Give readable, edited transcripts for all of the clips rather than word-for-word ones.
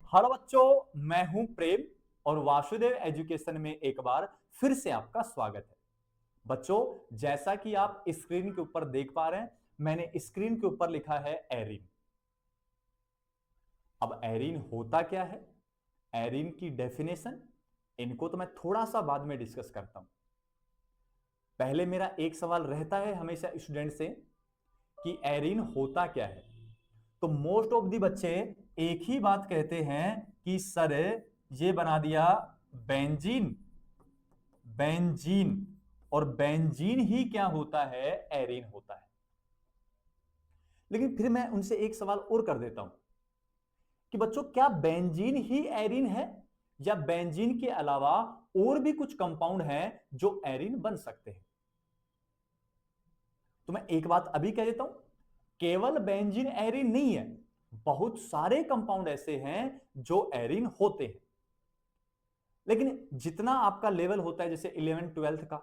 Hello बच्चों, मैं हूं प्रेम और वासुदेव एजुकेशन में एक बार फिर से आपका स्वागत है। बच्चों, जैसा कि आप स्क्रीन के ऊपर देख पा रहे हैं, मैंने स्क्रीन के ऊपर लिखा है एरीन। अब एरीन होता क्या है, एरीन की डेफिनेशन, इनको तो मैं थोड़ा सा बाद में डिस्कस करता हूं। पहले मेरा एक सवाल रहता है हमेशा स्टूडेंट से कि एरीन होता क्या है। तो मोस्ट ऑफ दी बच्चे एक ही बात कहते हैं कि सर ये बना दिया बेंजीन। बेंजीन और बेंजीन ही क्या होता है, एरीन होता है। लेकिन फिर मैं उनसे एक सवाल और कर देता हूं कि बच्चों क्या बेंजीन ही एरीन है या बेंजीन के अलावा और भी कुछ कंपाउंड हैं जो एरीन बन सकते हैं। तो मैं एक बात अभी कह देता हूं, केवल बेंजीन एरीन नहीं है, बहुत सारे कंपाउंड ऐसे हैं जो एरीन होते हैं। लेकिन जितना आपका लेवल होता है जैसे 11 12 का,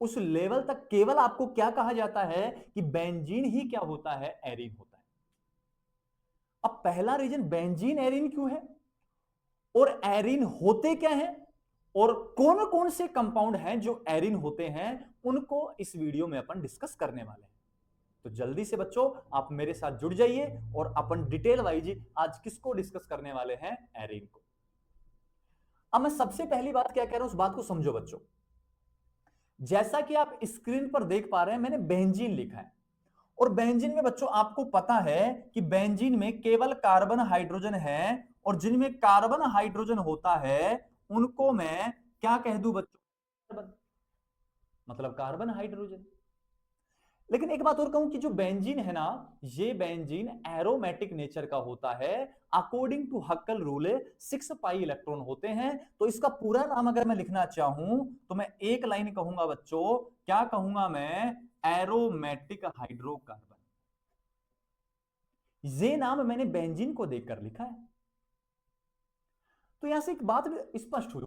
उस लेवल तक केवल आपको क्या कहा जाता है कि बेंजीन ही क्या होता है, एरीन होता है। अब पहला रीजन बेंजीन एरीन क्यों है और एरीन होते क्या है और कौन कौन से कंपाउंड हैं जो एरीन होते हैं, उनको इस वीडियो में अपन डिस्कस करने वाले हैं। तो जल्दी से बच्चों आप मेरे साथ जुड़ जाइए और अपन डिटेल वाइज आज किसको डिस्कस करने वाले हैं, एरीन को। अब मैं सबसे पहली बात क्या कह रहा हूं उस बात को समझो बच्चों। जैसा कि आप स्क्रीन पर देख पा रहे हैं, मैंने बेंजीन लिखा है और बेंजीन में बच्चों आपको पता है कि बेंजीन में केवल कार्बन हाइड्रोजन है और जिनमें कार्बन हाइड्रोजन होता है उनको मैं क्या कह दूं बच्चों, कार्बन, मतलब कार्बन हाइड्रोजन। लेकिन एक बात और कहूं कि जो बेंजीन है ना, ये बेंजीन एरोमेटिक नेचर का होता है। According to Huckel rule 6 pi electron होते हैं। तो इसका पूरा नाम अगर मैं लिखना चाहूं तो मैं एक लाइन कहूंगा बच्चों, क्या कहूंगा मैं, एरोमेटिक हाइड्रोकार्बन। ये नाम मैंने बेंजीन को देखकर लिखा है। तो यहां से एक बात स्पष्ट हुई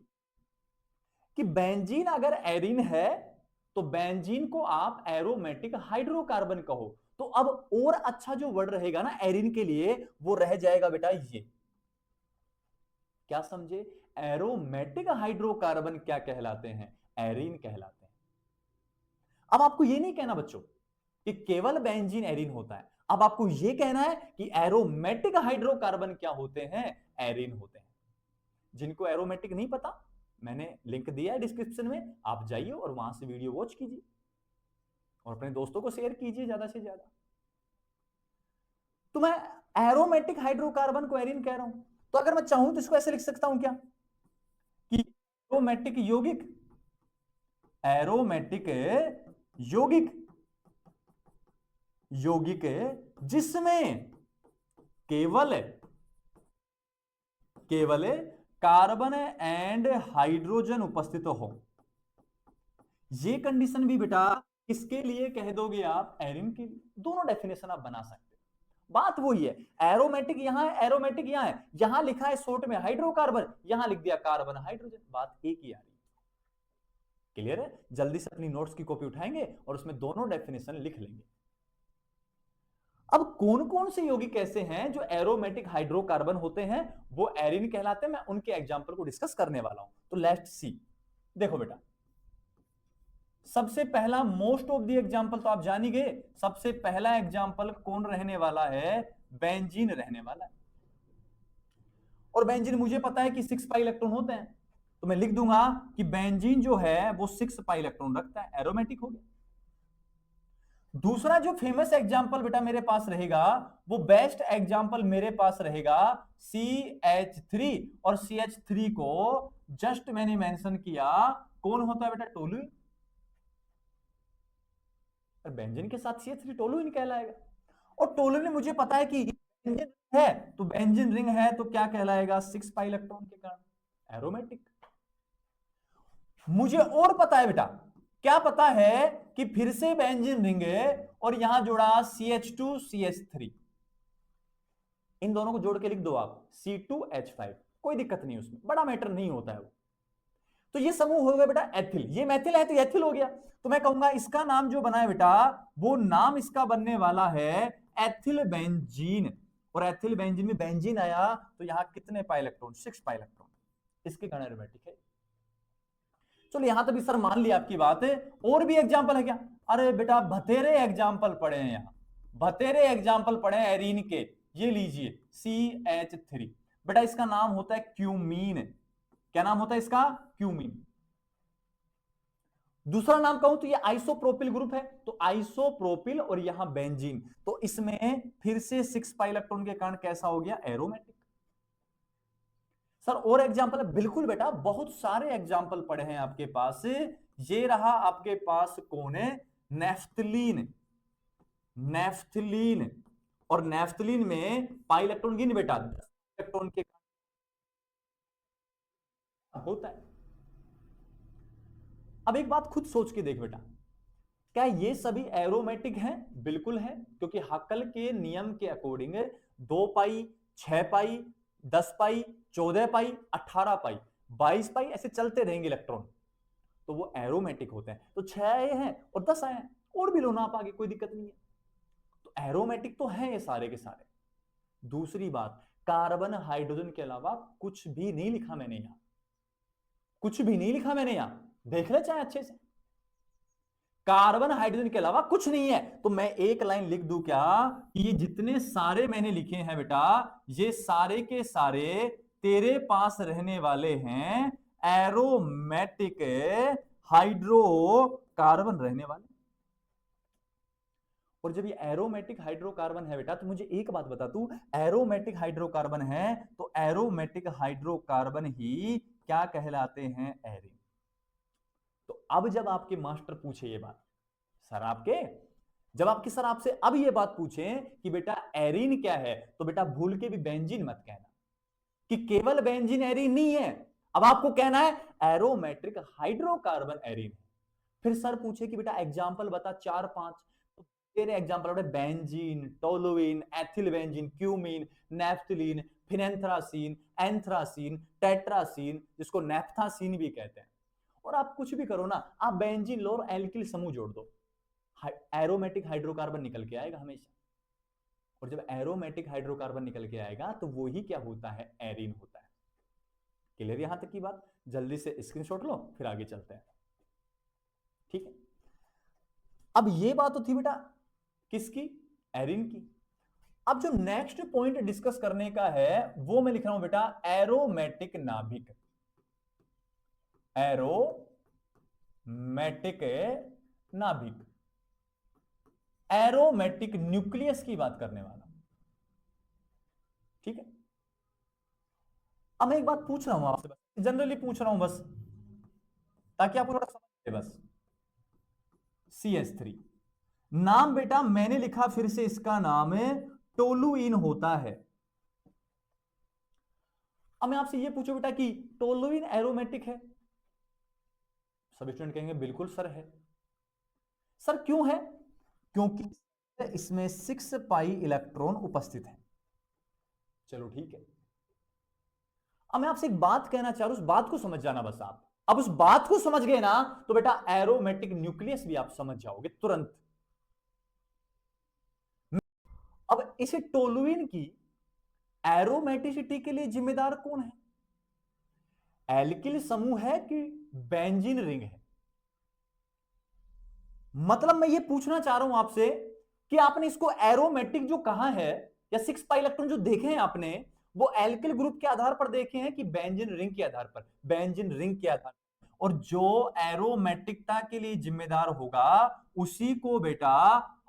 कि बेंजीन अगर एरीन है तो बेंजीन को आप एरोमेटिक हाइड्रोकार्बन कहो। तो अब और अच्छा जो वर्ड रहेगा ना एरीन के लिए, वो रह जाएगा बेटा ये, क्या समझे, एरोमेटिक हाइड्रोकार्बन क्या कहलाते हैं, एरीन कहलाते हैं। अब आपको ये नहीं कहना बच्चों कि केवल बेंजीन एरीन होता है, अब आपको यह कहना है कि एरोमेटिक हाइड्रोकार्बन क्या होते हैं, एरीन होते हैं। जिनको एरोमेटिक नहीं पता, मैंने लिंक दिया है डिस्क्रिप्शन में, आप जाइए और वहां से वीडियो वॉच कीजिए और अपने दोस्तों को शेयर कीजिए ज्यादा से ज्यादा। तो मैं एरोमेटिक हाइड्रोकार्बन को एरीन कह रहा हूं, तो अगर मैं चाहूं तो इसको ऐसे लिख सकता हूं क्या कि एरोमेटिक यौगिक, एरोमेटिक यौगिक, यौगिक जिसमें केवल केवल कार्बन एंड हाइड्रोजन उपस्थित हो। ये कंडीशन भी बेटा किसके लिए कह दोगे आप, एरीन के लिए। दोनों डेफिनेशन आप बना सकते हो, बात वही है। एरोमेटिक यहां है, एरोमेटिक यहां है, यहां लिखा है शॉर्ट में हाइड्रोकार्बन, यहां लिख दिया कार्बन हाइड्रोजन, बात एक ही आ रही है। क्लियर है? जल्दी से अपनी नोट्स की कॉपी उठाएंगे और उसमें दोनों डेफिनेशन लिख लेंगे। अब कौन कौन से यौगिक ऐसे हैं जो एरोमेटिक हाइड्रोकार्बन होते हैं, वो एरीन कहलाते हैं, मैं उनके एग्जांपल को डिस्कस करने वाला हूं। तो लेट्स सी, देखो बेटा, सबसे पहला मोस्ट ऑफ द एग्जांपल तो आप जान ही गए। सबसे पहला एग्जांपल कौन रहने वाला है, बेंजीन रहने वाला है। और बेंजीन मुझे पता है कि 6 पाई इलेक्ट्रॉन होते हैं, तो मैं लिख दूंगा कि बेंजीन जो है वो 6 पाई इलेक्ट्रॉन रखता है, एरोमेटिक हो गया। दूसरा जो फेमस एग्जांपल बेटा मेरे पास रहेगा, वो बेस्ट एग्जांपल मेरे पास रहेगा CH3। और CH3 को जस्ट मैंने मेंशन किया, कौन होता है बेटा, टोलुइन। बेंजीन के साथ CH3 टोलुइन कहलाएगा। और टोलुइन मुझे पता है कि बेंजीन है, तो बेंजीन रिंग है तो क्या कहलाएगा, 6 पाई इलेक्ट्रॉन के कारण एरोमेटिक। मुझे और पता है बेटा, क्या पता है कि फिर से बेंजीन रिंग और यहां जोड़ा CH2 CH3, इन दोनों को जोड़ के लिख दो आप C2H5, कोई दिक्कत नहीं, उसमें बड़ा मैटर नहीं होता है वो। तो ये समूह हो गया बेटा एथिल, ये मैथिल है तो एथिल हो गया। तो मैं कहूंगा इसका नाम जो बना है बेटा, वो नाम इसका बनने वाला है एथिल बेंजीन। और एथिल बेंजीन में बेंजीन आया तो यहां कितने पाई इलेक्ट्रॉन, 6 पाई इलेक्ट्रॉन, इसके कारण एरोमेटिक है। चलो यहां तक सर मान लिया आपकी बात है, और भी एग्जांपल है क्या? अरे बेटा बतेरे एग्जांपल पढ़े हैं, यहां बतेरे एग्जांपल पढ़े हैं एरीन के। ये लीजिए CH3, बेटा इसका नाम होता है क्यूमीन। क्या नाम होता है इसका? क्यूमीन। दूसरा नाम कहूं तो ये आइसोप्रोपिल ग्रुप है, तो आइसोप्रोपिल और यहां बेंजीन, तो इसमें फिर से 6 पाई इलेक्ट्रॉन के कारण कैसा हो गया? एरोमेटिक। सर और एग्जांपल है? बिल्कुल बेटा, बहुत सारे एग्जांपल पड़े हैं आपके पास। ये रहा आपके पास कौन है? नेफ्थलीन। नेफ्थलीन, और नेफ्थलीन में पाई इलेक्ट्रॉन गिन बेटा, 10 इलेक्ट्रॉन के होता है। अब एक बात खुद सोच के देख बेटा, क्या ये सभी एरोमेटिक हैं? बिल्कुल है, क्योंकि हक्कल के नियम के अकॉर्डिंग 2 पाई, 6 पाई, 10 पाई, 14 पाई, 18 पाई, 22 पाई, ऐसे चलते रहेंगे इलेक्ट्रॉन, तो वो एरोमेटिक होते हैं। तो 6 आए हैं और 10 आए हैं, और भी लो ना आप आगे, कोई दिक्कत नहीं है। तो एरोमेटिक तो है ये सारे के सारे। दूसरी बात, कार्बन हाइड्रोजन के अलावा कुछ भी नहीं लिखा मैंने यहां, कुछ भी नहीं लिखा मैंने यहां, देख ले चाहे अच्छे से। कार्बन हाइड्रोजन के अलावा कुछ नहीं है। तो मैं एक लाइन लिख दूं क्या कि ये जितने सारे मैंने लिखे हैं बेटा, ये सारे के सारे तेरे पास रहने वाले हैं एरोमेटिक हाइड्रोकार्बन रहने वाले। और जब ये एरोमेटिक हाइड्रोकार्बन है बेटा, तो मुझे एक बात बता तू, एरोमेटिक हाइड्रोकार्बन है तो एरोमेटिक हाइड्रोकार्बन ही क्या कहलाते हैं? एरीन। तो अब जब आपके मास्टर पूछे ये बात, सर आपके जब आपके सर आपसे अब ये बात पूछें कि बेटा एरीन क्या है, तो बेटा भूल के भी बेंजीन मत कहना कि केवल बेंजीन एरीन नहीं है। अब आपको कहना है एरोमेटिक हाइड्रोकार्बन एरीन। फिर सर पूछे कि बेटा एग्जांपल बता 4-5, तो तेरे एग्जांपल बेटा benzene, toluene, ethyl benzene, cumene, naphthalene, phenanthracene, anthracene, tetracene, जिसको नेफ्थासीन भी कहते हैं। और आप कुछ भी करो ना, आप बेंजीन लो और एल्किल समूह जोड़ दो, एरोमेटिक हाइड्रोकार्बन निकल के आएगा हमेशा। और जब एरोमेटिक हाइड्रोकार्बन निकल के आएगा तो वो ही क्या होता है? एरीन होता है। क्लियर यहां तक की बात? जल्दी से स्क्रीनशॉट लो, फिर आगे चलते हैं। ठीक है, अब ये बात तो थी बेटा किसकी? एरीन की। अब जो नेक्स्ट पॉइंट डिस्कस करने का है वो मैं लिख रहा हूं बेटा एरोमेटिक नाभिक। एरोमेटिक नाभिक, एरोमेटिक न्यूक्लियस की बात करने वाला। ठीक है, अब मैं एक बात पूछ रहा हूं आपसे, बस जनरली पूछ रहा हूं, बस ताकि आपको थोड़ा समझ बस। CH3 नाम बेटा मैंने लिखा, फिर से इसका नाम है टोलुइन होता है। अब मैं आपसे ये पूछूं बेटा कि टोलुइन एरोमेटिक है? सब स्टूडेंट कहेंगे बिल्कुल सर है। सर क्यों है? क्योंकि इसमें 6 पाई इलेक्ट्रॉन उपस्थित है। चलो ठीक है, अब मैं आपसे एक बात कहना चाह रहा हूं, उस बात को समझ जाना बस आप। अब उस बात को समझ गए ना तो बेटा एरोमेटिक न्यूक्लियस भी आप समझ जाओगे तुरंत। अब इस टोलुइन की एरोमेटिसिटी के लिए जिम्मेदार कौन है? एल्किल समूह है कि बेंजीन रिंग है? मतलब मैं ये पूछना चाह रहा हूं आपसे कि आपने इसको एरोमेटिक जो कहा है या 6 पाई इलेक्ट्रॉन जो देखे हैं आपने, वो एल्किल ग्रुप के आधार पर देखे हैं कि बेंजीन रिंग के आधार पर? बेंजीन रिंग के आधार पर। और जो एरोमेटिकता के लिए जिम्मेदार होगा उसी को बेटा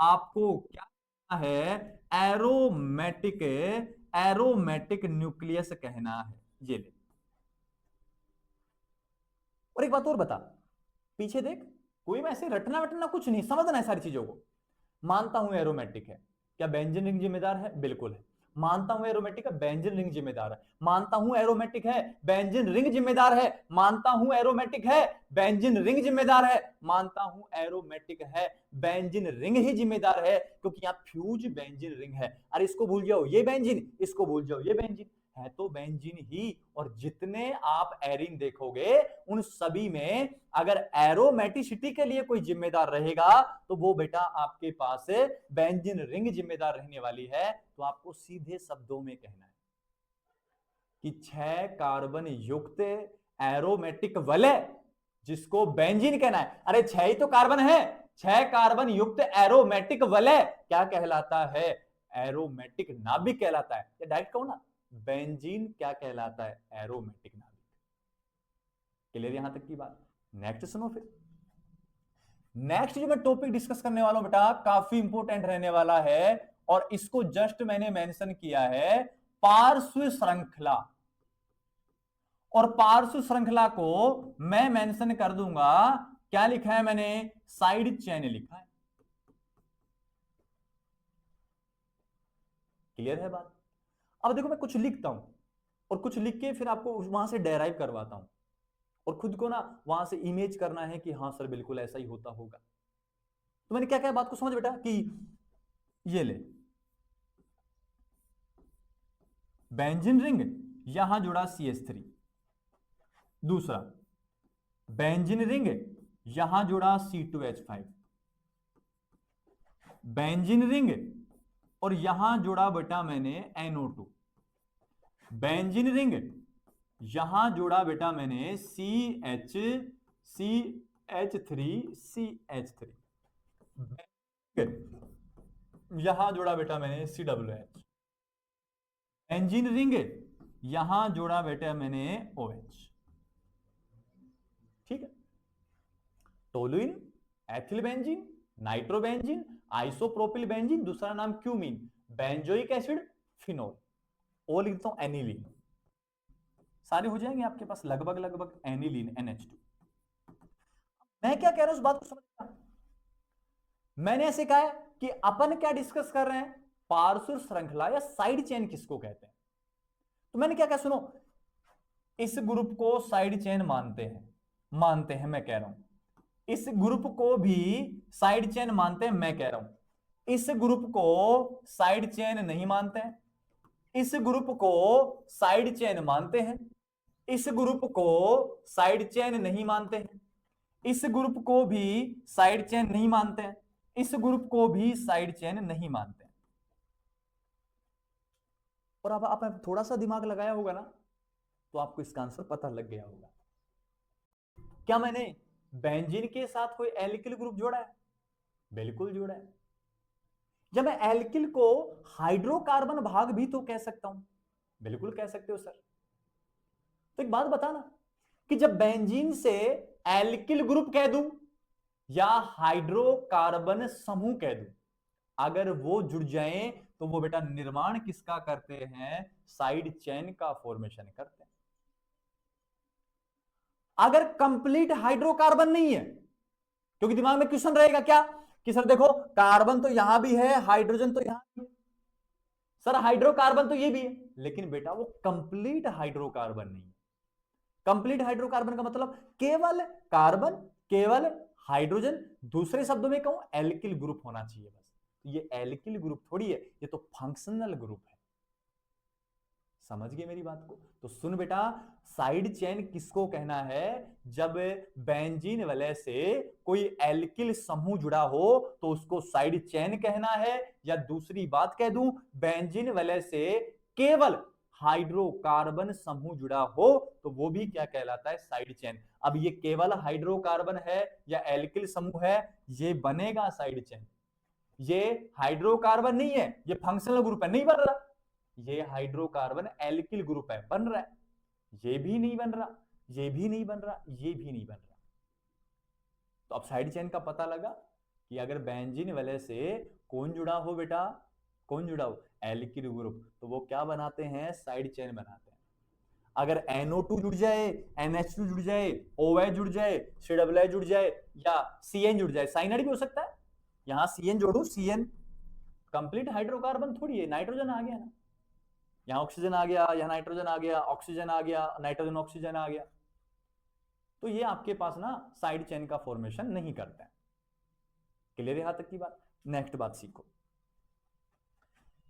आपको क्या है? एरोमेटिक, एरोमेटिक न्यूक्लियस कहना है। ये ले, और एक बात और बता, पीछे देख, कोई में ऐसे रटना वटना कुछ नहीं, समझना है सारी चीजों को। मानता हूं एरोमेटिक है, क्या बेंजीन रिंग जिम्मेदार है? बिल्कुल है। मानता हूं एरोमेटिक है, बेंजीन रिंग जिम्मेदार है। मानता हूं एरोमेटिक है, बेंजीन रिंग जिम्मेदार है। मानता हूं एरोमेटिक है, बेंजीन रिंग जिम्मेदार है। मानता हूं एरोमेटिक है, बेंजीन रिंग ही जिम्मेदार है, क्योंकि यहां फ्यूज बेंजीन रिंग है। अरे इसको भूल जाओ ये बेंजीन, इसको भूल जाओ ये बेंजीन, है तो बेंजीन ही। और जितने आप एरीन देखोगे उन सभी में अगर एरोमेटिसिटी के लिए कोई जिम्मेदार रहेगा तो वो बेटा आपके पास बेंजीन रिंग जिम्मेदार रहने वाली है। तो आपको सीधे शब्दों में कहना है कि 6 कार्बन युक्त एरोमेटिक वलय जिसको बेंजीन कहना है, अरे 6 ही तो कार्बन है, 6 कार्बन युक्त एरोमेटिक वलय क्या कहलाता है? एरोमेटिक नाभिक कहलाता है। या डायरेक्ट कहूं ना, बेंजीन क्या कहलाता है? एरोमेटिक नाभिक। क्लियर यहां तक की बात? नेक्स्ट सुनो फिर। नेक्स्ट जो मैं टॉपिक डिस्कस करने वाला हूं बेटा काफी इंपॉर्टेंट रहने वाला है, और इसको जस्ट मैंने मेंशन किया है, पार्श्व श्रृंखला। और पार्श्व श्रृंखला को मैं मेंशन कर दूंगा, क्या लिखा है मैंने? साइड चेन लिखा है। क्लियर है बात? अब देखो मैं कुछ लिखता हूं और कुछ लिख के फिर आपको वहां से डेराइव करवाता हूं, और खुद को ना वहां से इमेज करना है कि हाँ सर बिल्कुल ऐसा ही होता होगा। तो मैंने क्या क्या बात को समझ बेटा कि ये ले, बेंजीन रिंग यहां जुड़ा CH3, दूसरा बेंजीन रिंग यहां जुड़ा C2H5, बेंजीन रिंग और यहां जुड़ा बेटा मैंने NO2, बेंजीन रिंग यहां जुड़ा बेटा मैंने CH3CH3 यहां जोड़ा बेटा मैंने CWH, बेंजीन रिंग यहां जोड़ा बेटा मैंने OH। ठीक है, toluene, ethyl benzene, nitrobenzene, isopropyl benzene, दूसरा नाम क्यूमीन, बेंजोइक एसिड, फिनोल, ओ लिखता हूं एनिलीन। सारे हो जाएंगे आपके पास लगभग लगभग एनिलीन NH2। मैं क्या कह रहा हूं उस बात को समझना। मैंने ऐसे कहा है कि अपन क्या डिस्कस कर रहे हैं? पार्श्व श्रृंखला या साइड चेन किसको कहते हैं। तो मैंने क्या कहा, सुनो, इस ग्रुप को साइड चेन मानते हैं मैं कह रहा हूं। इस ग्रुप को भी साइड चेन मानते हैं, मैं कह रहा हूं। इस ग्रुप को साइड चेन नहीं मानते हैं, इस ग्रुप को साइड चेन मानते हैं, इस ग्रुप को साइड चेन नहीं मानते हैं, इस ग्रुप को भी साइड चेन नहीं मानते हैं, इस ग्रुप को भी साइड चेन नहीं मानते हैं। और अब आपने थोड़ा सा दिमाग लगाया होगा ना, तो आपको इसका आंसर पता लग गया होगा। क्या मैंने बेंजीन के साथ कोई एल्किल ग्रुप जोड़ा है? बिल्कुल जोड़ा है। जब मैं एल्किल को हाइड्रोकार्बन भाग भी तो कह सकता हूं, बिल्कुल कह सकते हो सर। तो एक बात बताना कि जब बेंजीन से एल्किल ग्रुप कह दूं या हाइड्रोकार्बन समूह कह दूं, अगर वो जुड़ जाएं तो वो बेटा निर्माण किसका करते हैं? साइड चेन का फॉर्मेशन करते हैं। अगर कंप्लीट हाइड्रोकार्बन नहीं है, क्योंकि दिमाग में क्वेश्चन रहेगा क्या कि सर देखो कार्बन तो यहां भी है, हाइड्रोजन तो यहां भी है, सर हाइड्रोकार्बन तो ये भी है, लेकिन बेटा वो कंप्लीट हाइड्रोकार्बन नहीं है। कंप्लीट हाइड्रोकार्बन का मतलब केवल कार्बन, केवल हाइड्रोजन, दूसरे शब्दों में कहूं एल्किल ग्रुप होना चाहिए बस। ये एल्किल ग्रुप थोड़ी है, ये तो फंक्शनल ग्रुप है। समझ गए मेरी बात को? तो सुन बेटा, साइड चेन किसको कहना है? जब बेंजीन वलय से कोई एल्किल समूह जुड़ा हो तो उसको साइड चेन कहना है। या दूसरी बात कह दूं, बेंजीन वलय से केवल हाइड्रोकार्बन समूह जुड़ा हो तो वो भी क्या कहलाता है? Side chain. अब ये केवल हाइड्रोकार्बन है या एल्किल समूह है, ये बनेगा साइड चेन। ये हाइड्रोकार्बन नहीं है, ये फंक्शनल ग्रुप है, नहीं बन रहा। ये हाइड्रोकार्बन एल्किल ग्रुप है, बन रहा है। ये भी नहीं बन रहा, ये भी नहीं बन रहा, ये भी नहीं बन रहा। तो अब साइड चेन का पता लगा कि अगर बेंजीन वलय से कौन जुड़ा हो बेटा, कौन जुड़ा हो? एल्किल ग्रुप, तो वो क्या बनाते हैं? साइड चेन बनाते हैं। अगर NO2 जुड़ जाए, NH2 जुड़ जाए, OH जुड़ जाए, COOH जुड़ जाए या CN जुड़ जाए, साइनाइड भी हो सकता है। यहां CN जोड़ू, CN कंप्लीट हाइड्रोकार्बन थोड़ी है, नाइट्रोजन आ गया ना, यहां ऑक्सीजन आ गया, यहां नाइट्रोजन आ गया, ऑक्सीजन आ गया, नाइट्रोजन ऑक्सीजन आ गया, तो ये आपके पास ना साइड चेन का फॉर्मेशन नहीं करता है। क्लियर यहां तक की बात? नेक्स्ट बात सीखो।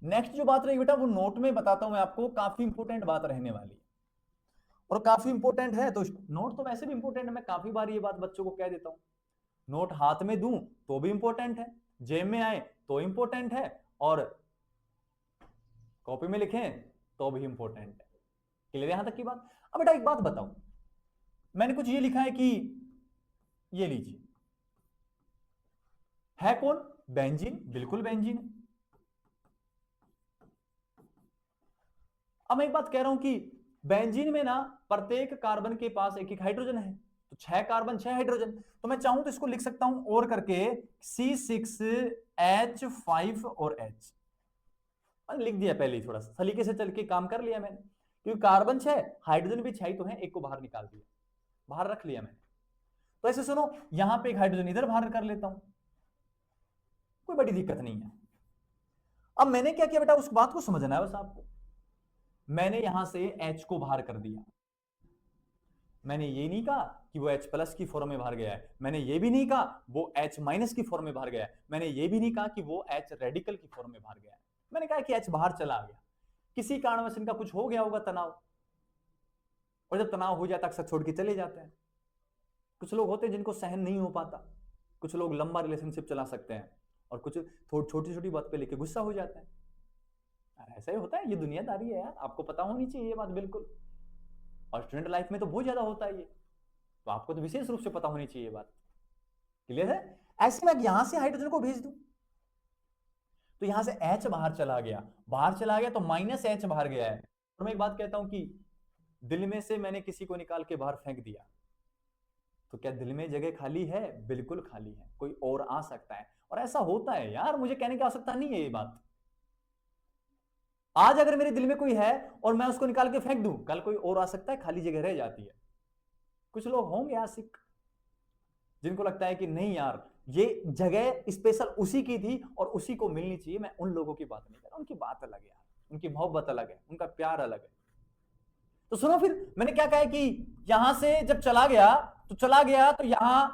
नेक्स्ट जो बात रही बेटा वो नोट में बताता हूं मैं आपको, काफी इंपॉर्टेंट बात रहने वाली है और काफी इंपॉर्टेंट है। तो नोट तो वैसे भी इंपॉर्टेंट है, मैं काफी बार ये बात बच्चों को कह देता हूं। नोट हाथ में दूं तो भी इंपॉर्टेंट है, जेब में आए तो इंपॉर्टेंट है, और कॉपी में लिखें तो भी इंपॉर्टेंट है। क्लियर यहां तक की बात। अब बेटा एक बात बताओ, मैंने कुछ ये लिखा है कि ये लीजिए, है कौन? बेंजीन, बिल्कुल बेंजीन। अब मैं एक बात कह रहा हूं कि बेंजीन में ना प्रत्येक कार्बन के पास एक एक हाइड्रोजन है, तो 6 कार्बन 6 हाइड्रोजन। तो मैं चाहूं तो इसको लिख सकता हूं और करके C6H5 और H। मैंने लिख दिया पहले ही, थोड़ा सा सलीके से चल के काम कर लिया मैंने, क्योंकि कार्बन 6 हाइड्रोजन भी 6 ही तो है, एक को बाहर निकाल दिया, बाहर रख लिया मैंने। तो ऐसे सुनो, यहां पे एक हाइड्रोजन इधर बाहर कर लेता हूं, कोई बड़ी दिक्कत नहीं है। अब मैंने क्या किया बेटा, उस बात को समझना है बस आपको। मैंने यहां से H को बाहर कर दिया, मैंने ये नहीं कहा कि वो H प्लस की फॉर्म में बाहर गया है, मैंने ये भी नहीं कहा वो H माइनस की फॉर्म में बाहर गया है, मैंने ये भी नहीं कहा कि वो H रेडिकल की फॉर्म में बाहर गया है। मैंने कहा कि H बाहर चला गया, किसी कारणवश इनका कुछ हो गया होगा तनाव, और जब तनाव हो जाता अक्सर छोड़ के चले जाते हैं। कुछ लोग होते हैं जिनको सहन नहीं हो पाता, कुछ लोग लंबा रिलेशनशिप चला सकते हैं, और कुछ छोटी छोटी बात पे लेके गुस्सा हो जाता है। यार ऐसा ही होता है, ये दुनियादारी है यार, आपको पता होनी चाहिए ये बात बिल्कुल। और स्टूडेंट लाइफ में तो बहुत ज्यादा होता है ये, तो आपको तो विशेष रूप से पता होनी चाहिए ये बात। क्लियर है? ऐसे में यहां से हाइड्रोजन को भेज दूं, तो यहां से H बाहर चला गया, बाहर चला गया तो माइनस H बाहर गया है। और मैं एक बात कहता हूं कि दिल में से मैंने किसी को निकाल के बाहर फेंक दिया, तो क्या दिल में जगह खाली है? बिल्कुल खाली है, कोई और आ सकता है। और ऐसा होता है यार, मुझे कहने की आवश्यकता नहीं है ये बात। आज अगर मेरे दिल में कोई है और मैं उसको निकाल के फेंक दूं, कल कोई और आ सकता है, खाली जगह रह जाती है। कुछ लोग होंगे आशिक जिनको लगता है कि नहीं यार, ये जगह स्पेशल उसी की थी और उसी को मिलनी चाहिए। मैं उन लोगों की बात नहीं कर रहा, उनकी बात अलग है यार, उनकी मोहब्बत अलग है, उनका प्यार अलग है। तो सुनो, फिर मैंने क्या कहा कि यहां से जब चला गया तो यहां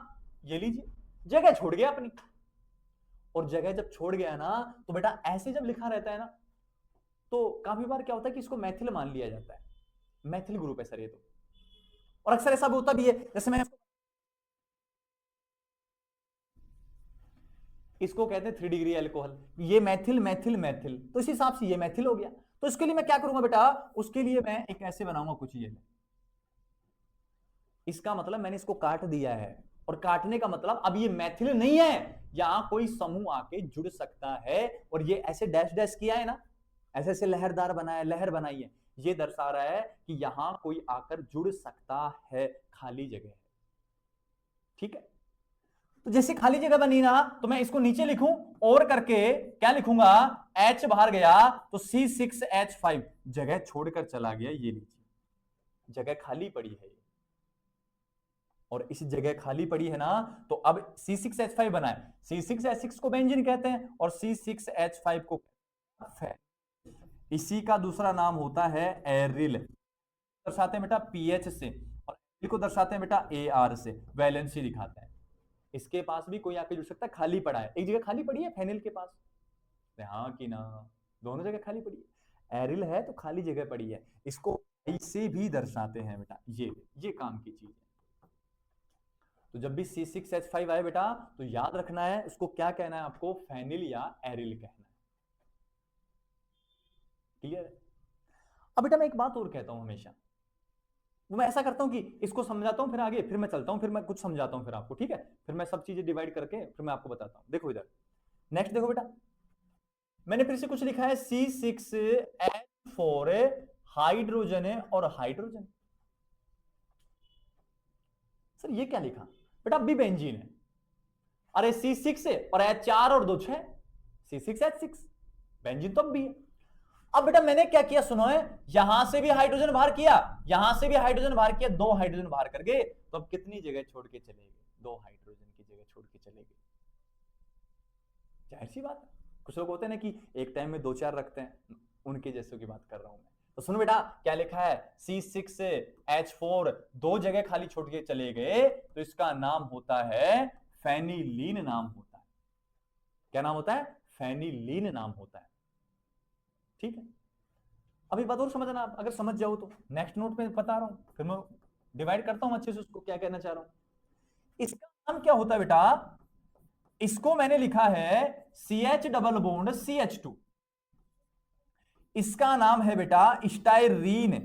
ये लीजिए जगह छोड़ गया अपनी। और जगह जब छोड़ गया ना, तो बेटा ऐसे जब लिखा रहता है ना, तो काफी बार क्या होता है कि इसको मैथिल मान लिया जाता है, मैथिल ग्रुप है सर ये तो। और अक्सर ऐसा भी होता भी है, जैसे मैं इसको कहते हैं 3 डिग्री एल्कोहल, ये मैथिल मैथिल मैथिल, तो इस हिसाब से ये मैथिल हो गया। तो इसके लिए मैं क्या करूंगा बेटा, उसके लिए मैं एक ऐसे बनाऊंगा कुछ, ये इसका मतलब मैंने इसको काट दिया है, और काटने का मतलब अब ये मैथिल नहीं है, यहां कोई समूह आके जुड़ सकता है। और ये ऐसे डैश डैश किया है ना, ऐसे ऐसे लहरदार बनाया, लहर बनाई है, ये दर्शा रहा है कि यहां कोई आकर जुड़ सकता है, खाली जगह है। ठीक है? तो जैसे खाली जगह बनी ना, तो मैं इसको नीचे लिखूं और करके क्या लिखूंगा, H बाहर गया तो C6H5 जगह छोड़कर चला गया, ये लीजिए जगह खाली पड़ी है। और इस जगह खाली पड़ी है ना, तो अब C6H5 बना है, C6H6 को बेंजीन कहते हैं और C6H5 को इसी का दूसरा नाम होता है एरिल। दर्शाते हैं बेटा पीएच से, और एरिल को दर्शाते हैं बेटा AR से, वैलेंसी दिखाते हैं। इसके पास भी कोई आके जुड़ सकता है, खाली पड़ा है, एक जगह खाली पड़ी है फेनिल के पास, हाँ कि ना, दोनों जगह खाली पड़ी है, एरिल है तो खाली जगह पड़ी है, इसको ऐसे भी दर्शाते हैं बेटा, ये काम की चीज है। तो जब भी C6H5 आए बेटा, तो याद रखना है उसको क्या कहना है आपको, फेनिल या एरिल कहना है। क्लियर है? अब बेटा मैं एक बात और कहता हूं हमेशा, मैं ऐसा करता हूं कि इसको समझाता हूं, फिर आगे फिर मैं चलता हूं, फिर मैं कुछ समझाता हूं फिर आपको, ठीक है? फिर मैं सब चीजें डिवाइड करके फिर मैं आपको बताता हूं। देखो इधर, नेक्स्ट देखो बेटा, मैंने फिर से कुछ लिखा है C6H4 हाइड्रोजन है और हाइड्रोजन। सर ये क्या लिखा बेटा, अब भी बेंजीन है, अरे C6 है और H4 और 2 6, C6H6 बेंजीन तो अब भी है। अब बेटा मैंने क्या किया सुनो, है यहां से भी हाइड्रोजन बाहर किया, यहां से भी हाइड्रोजन बाहर किया, 2 हाइड्रोजन बाहर कर गए, तो अब कितनी जगह छोड़ के चले गए, 2 हाइड्रोजन की जगह छोड़ के चले गए। जाहिर सी बात है, कुछ लोग होते हैं ना कि एक टाइम में 2-4 रखते हैं, उनके जैसों की बात कर रहा हूं मैं। तो सुनो बेटा क्या लिखा है, C6H4 2 जगह खाली छोड़ के चले गए, तो इसका नाम होता है फेनिलीन नाम होता है। क्या नाम होता है? फेनिलीन नाम होता है। ठीक है, अब एक बात और समझना, आप अगर समझ जाओ तो नेक्स्ट नोट में बता रहा हूं, फिर मैं डिवाइड करता हूं अच्छे से उसको, क्या कहना चाह रहा हूं। इसका नाम क्या होता है बेटा, इसको मैंने लिखा है CH डबल बॉन्ड CH2, इसका नाम है बेटा स्टाइरीन।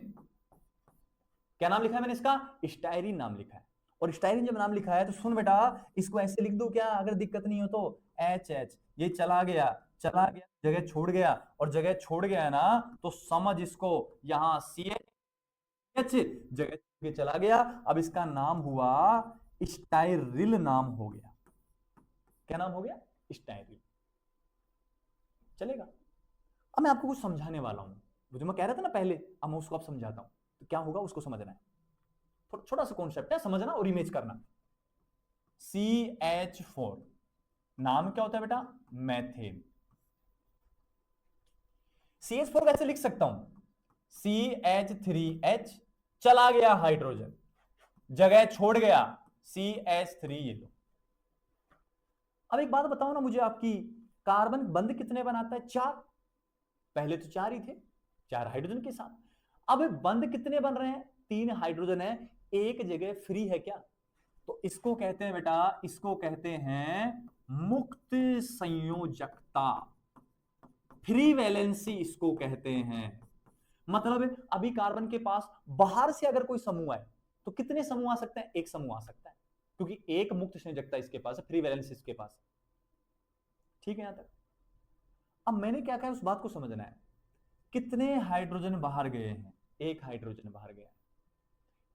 क्या नाम लिखा है मैंने इसका, स्टाइरीन नाम लिखा है। और स्टाइरीन जब नाम लिखा है तो सुन बेटा, इसको ऐसे लिख दो क्या, अगर दिक्कत नहीं हो तो, HH, ये चला गया, चला गया, जगह छोड़ गया, और जगह छोड़ गया ना तो समझ इसको यहां CH जगह छोड़ के चला गया, अब इसका नाम हुआ स्टाइरिल नाम हो गया। क्या नाम हो गया, स्टाइरिल। चलेगा। अब मैं आपको कुछ समझाने वाला हूं, जो मैं कह रहा था ना पहले, अब मैं उसको अब समझाता हूं, तो क्या होगा उसको समझना है। छोटा सा कॉन्सेप्ट है, समझना और इमेज करना। CH4 नाम क्या होता है बेटा, मैथेन। CH4 कैसे लिख सकता हूं, CH3H, चला गया हाइड्रोजन, जगह छोड़ गया CH3, ये लो। अब एक बात बताओ ना मुझे, आपकी कार्बन बंद कितने बनाता है, 4। पहले तो 4 ही थे, 4 हाइड्रोजन के साथ। अब बंद कितने बन रहे हैं, 3 हाइड्रोजन है, एक जगह फ्री है क्या, तो इसको कहते हैं बेटा, इसको कहते हैं मुक्त संयोजकता, फ्री वैलेंसी इसको कहते हैं। मतलब अभी कार्बन के पास बाहर से अगर कोई समूह आए तो कितने समूह आ सकते हैं, एक समूह आ सकता है, क्योंकि एक मुक्त संयोजकता इसके पास है, फ्री वैलेंसी इसके पास है। ठीक है यहां तक। अब मैंने क्या कहा, उस बात को समझना है। कितने हाइड्रोजन बाहर गए हैं, एक हाइड्रोजन बाहर गया।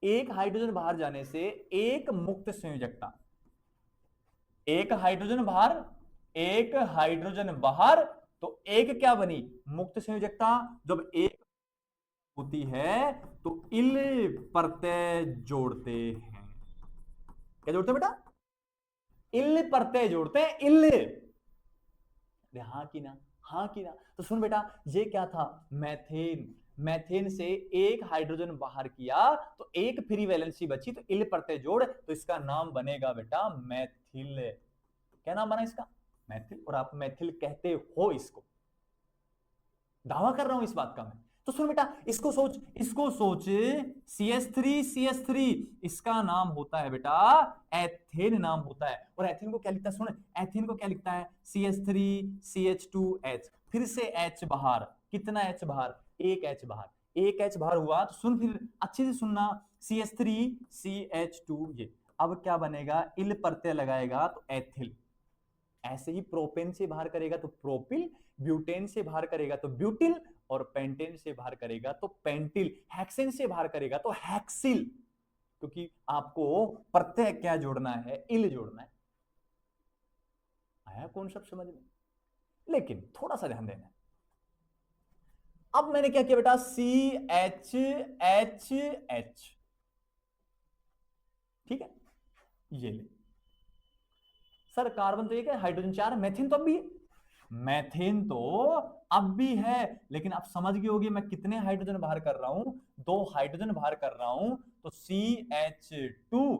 एक हाइड्रोजन बाहर जाने से एक मुक्त संयोजकता, एक हाइड्रोजन बाहर, एक हाइड्रोजन बाहर, तो एक क्या बनी, मुक्त संयोजकता। जब एक होती है तो इल प्रत्यय जोड़ते हैं। क्या जोड़ते हैं बेटा, इल प्रत्यय जोड़ते हैं, इल। हाँ की ना, हाँ की ना। तो सुन बेटा, ये क्या था, मैथेन। मैथेन से एक हाइड्रोजन बाहर किया तो एक फ्री वैलेंसी बची, तो इल प्रत्यय जोड़, तो इसका नाम बनेगा बेटा मैथिल। क्या नाम बना इसका, मैथिल। और आप मैथिल कहते हो इसको, दावा कर रहा हूं इस बात का मैं। तो सुन बेटा, इसको सोच, इसको सोच, CH3, इसका नाम होता है बेटा एथेन नाम होता है। और एथेन को क्या लिखता है, सुन, एथेन को क्या लिखता है, CH3 CH2H, फिर से H बाहर, कितना H बाहर, एक H बाहर, एक H बाहर हुआ। तो सुन, फिर अच्छे से सुनना, CH3 CH2, ये अब क्या बनेगा, इल प्रत्यय लगाएगा तो एथिल। ऐसे ही प्रोपेन से बाहर करेगा तो प्रोपिल, ब्यूटेन से बाहर करेगा तो ब्यूटिल, और पेंटेन से बाहर करेगा तो पेंटिल, हेक्सेन से बाहर करेगा तो हेक्सिल। क्योंकि आपको प्रत्यय क्या जोड़ना है, इल जोड़ना है। आया कौन सब समझ में। लेकिन थोड़ा सा ध्यान देना, अब मैंने क्या किया बेटा, CHHH, ठीक है, ये ले। सर कार्बन तो एक है, हाइड्रोजन 4, मैथेन तो अब भी है, मैथेन तो अब भी है, लेकिन आप समझ गए होगी मैं कितने हाइड्रोजन बाहर कर रहा हूं, 2 हाइड्रोजन बाहर कर रहा हूं, तो CH2,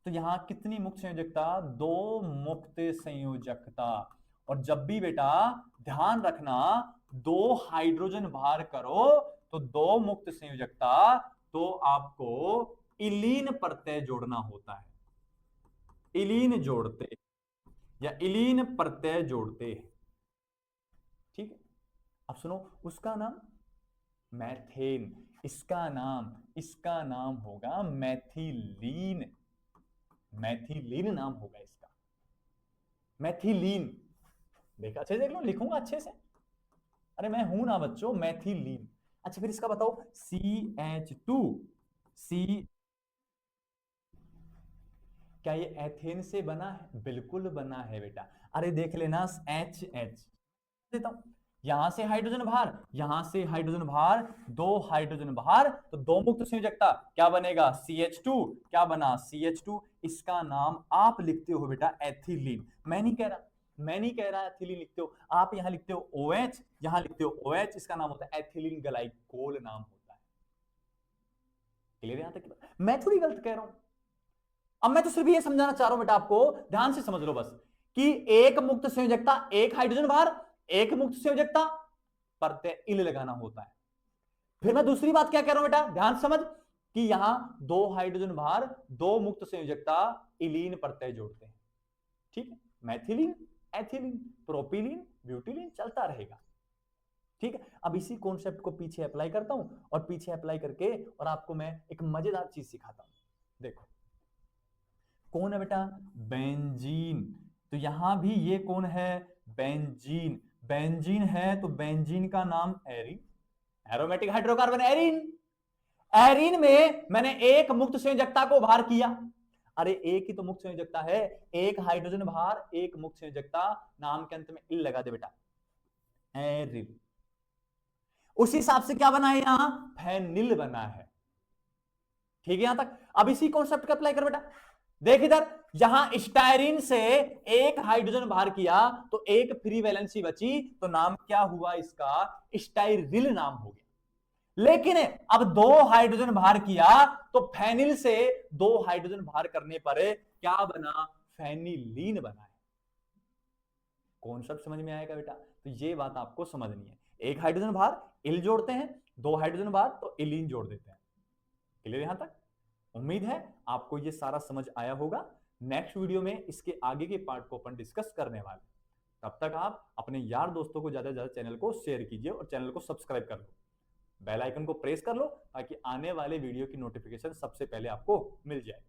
तो यहां कितनी मुक्त संयोजकता, 2 मुक्त संयोजकता। और जब भी बेटा ध्यान रखना, 2 हाइड्रोजन बाहर करो तो 2 मुक्त संयोजकता, तो आपको इलीन प्रत्यय जोड़ना होता है, इलीन जोड़ते या इलीन प्रत्यय जोड़ते हैं। ठीक है, अब सुनो, उसका नाम मैथेन, इसका नाम होगा मैथिलीन, मैथिलीन नाम होगा इसका, मैथिलीन। देखा, अच्छे से देख लो, लिखूंगा अच्छे से, अरे मैं हूं ना बच्चों, मैथिलीन। अच्छा फिर इसका बताओ, CH2C, क्या ये एथेन से बना है, बिल्कुल बना है बेटा। अरे देख लेना, HH देता हूं, यहां से हाइड्रोजन बाहर, यहां से हाइड्रोजन बाहर, 2 हाइड्रोजन बाहर, तो 2 मुक्त संयोजकता, क्या बनेगा, CH2, क्या बना, CH2। इसका नाम आप लिखते हो बेटा एथिलीन। मैं नहीं कह रहा एथिलीन लिखते हो आप, यहां लिखते हो OH, यहां लिखते हो OH, इसका नाम होता है एथिलीन ग्लाइकोल नाम होता है। क्लियर यहां तक, मैं थोड़ी गलत कह रहा हूं। अब मैं तो सिर्फ ये समझाना चाह रहा हूं बेटा, आपको ध्यान से समझ लो बस, कि एक मुक्त संयोजकता, एक हाइड्रोजन बाहर, एक मुक्त संयोजकता, प्रत्यय इल लगाना होता है। फिर मैं दूसरी बात क्या कह रहा हूं बेटा, ध्यान समझ, कि यहां दो हाइड्रोजन भार, दो मुक्त संयोजकता, इलीन प्रत्यय जोड़ते हैं। ठीक है, मैथिलीन, एथिलीन, प्रोपिलीन, ब्यूटिलीन चलता रहेगा। ठीक है, अब इसी कॉन्सेप्ट को पीछे अप्लाई करता हूं, और पीछे अप्लाई करके और आपको मैं एक मजेदार चीज सिखाता हूं। देखो कौन है बेटा, बेंजीन। तो यहां भी ये कौन है, बेंजीन। बेंजीन है तो बेंजीन का नाम arene, aromatic hydrocarbon arene. Arene में मैंने एक मुक्त संयोजकता को भार किया। अरे एक ही तो मुक्त संयोजकता है, एक हाइड्रोजन भार, एक मुक्त संयोजकता, नाम के अंत में इल लगा दे बेटा, एरिल। उसी हिसाब से क्या बना है यहां, फेनिल बना है। ठीक है यहां तक। अब इसी कॉन्सेप्ट का अप्लाई कर बेटा, देख इधर, यहां स्टायरीन से एक हाइड्रोजन भार किया तो एक फ्री वैलेंसी बची, तो नाम क्या हुआ इसका, स्टाइरिल नाम हो गया। लेकिन अब दो हाइड्रोजन भार किया तो फेनिल से दो हाइड्रोजन भार करने पर क्या बना, फेनिलीन बना है। कॉन्सेप्ट समझ में आएगा बेटा, तो ये बात आपको समझनी है। एक हाइड्रोजन भार इल जोड़ते हैं, दो हाइड्रोजन भार तो इलीन जोड़ देते हैं। क्लियर यहां तक? उम्मीद है आपको ये सारा समझ आया होगा। नेक्स्ट वीडियो में इसके आगे के पार्ट को अपन डिस्कस करने वाले। तब तक आप अपने यार दोस्तों को ज्यादा से ज्यादा चैनल को शेयर कीजिए और चैनल को सब्सक्राइब कर लो, बेल आइकन को प्रेस कर लो, ताकि आने वाले वीडियो की नोटिफिकेशन सबसे पहले आपको मिल जाए।